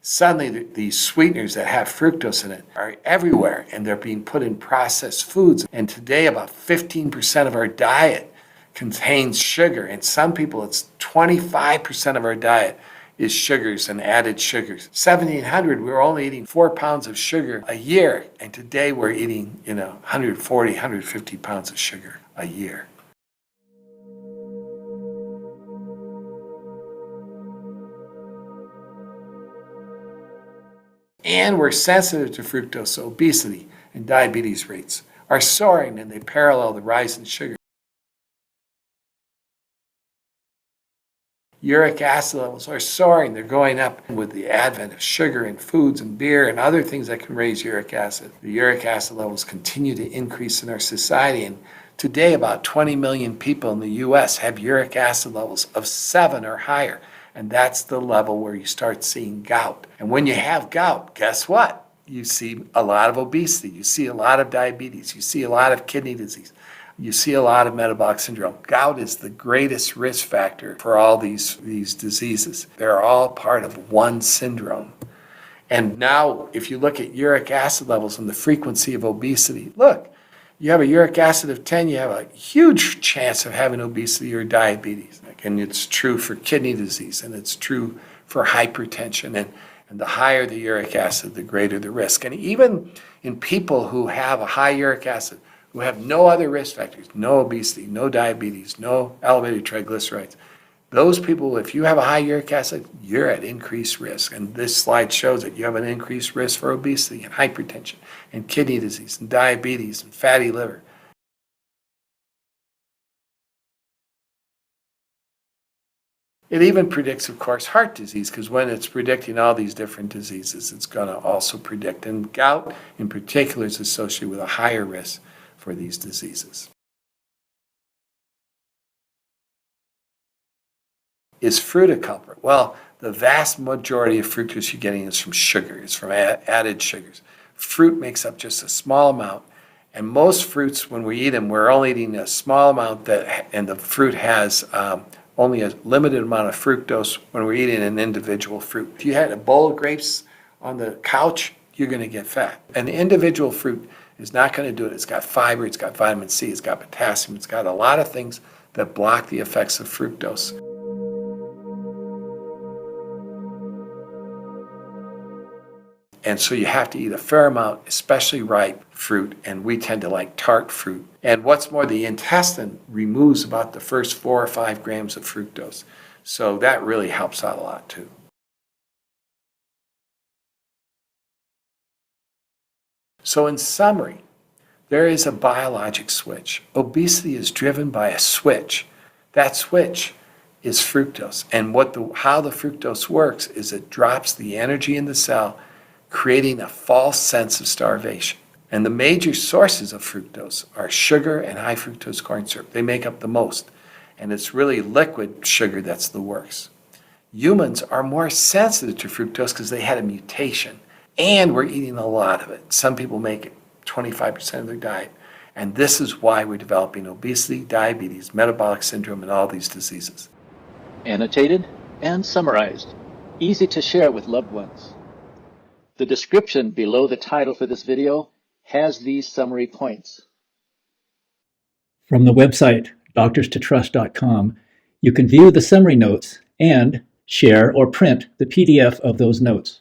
Suddenly, these sweeteners that have fructose in it are everywhere, and they're being put in processed foods. And today, about 15% of our diet contains sugar. And some people, it's 25% of our diet is sugars and added sugars. 1700, we were only eating 4 pounds of sugar a year. And today, we're eating, 140, 150 pounds of sugar a year. And we're sensitive to fructose, so obesity and diabetes rates are soaring, and they parallel the rise in sugar. Uric acid levels are soaring. They're going up with the advent of sugar and foods and beer and other things that can raise uric acid. The uric acid levels continue to increase in our society, and today about 20 million people in the U.S. have uric acid levels of 7 or higher. And that's the level where you start seeing gout. And when you have gout, guess what? You see a lot of obesity. You see a lot of diabetes. You see a lot of kidney disease. You see a lot of metabolic syndrome. Gout is the greatest risk factor for all these diseases. They're all part of one syndrome. And now, if you look at uric acid levels and the frequency of obesity, look, you have a uric acid of 10, you have a huge chance of having obesity or diabetes. And it's true for kidney disease, and it's true for hypertension. And the higher the uric acid, the greater the risk. And even in people who have a high uric acid, who have no other risk factors, no obesity, no diabetes, no elevated triglycerides, those people, if you have a high uric acid, you're at increased risk. And this slide shows that you have an increased risk for obesity and hypertension and kidney disease and diabetes and fatty liver. It even predicts, of course, heart disease, because when it's predicting all these different diseases, it's going to also predict. And gout, in particular, is associated with a higher risk for these diseases. Is fruit a culprit? Well, the vast majority of fructose you're getting is from sugar. It's from added sugars. Fruit makes up just a small amount. And most fruits, when we eat them, we're only eating a small amount, and the fruit has only a limited amount of fructose when we're eating an individual fruit. If you had a bowl of grapes on the couch, you're going to get fat. An individual fruit is not going to do it. It's got fiber, it's got vitamin C, it's got potassium, it's got a lot of things that block the effects of fructose. And so you have to eat a fair amount, especially ripe fruit, and we tend to like tart fruit. And what's more, the intestine removes about the first 4 or 5 grams of fructose. So that really helps out a lot too. So in summary, there is a biologic switch. Obesity is driven by a switch. That switch is fructose. And how the fructose works is it drops the energy in the cell, creating a false sense of starvation. And the major sources of fructose are sugar and high fructose corn syrup. They make up the most. And it's really liquid sugar that's the worst. Humans are more sensitive to fructose because they had a mutation. And we're eating a lot of it. Some people make it 25% of their diet. And this is why we're developing obesity, diabetes, metabolic syndrome, and all these diseases. Annotated and summarized. Easy to share with loved ones. The description below the title for this video has these summary points. From the website doctorstotrust.com, you can view the summary notes and share or print the PDF of those notes.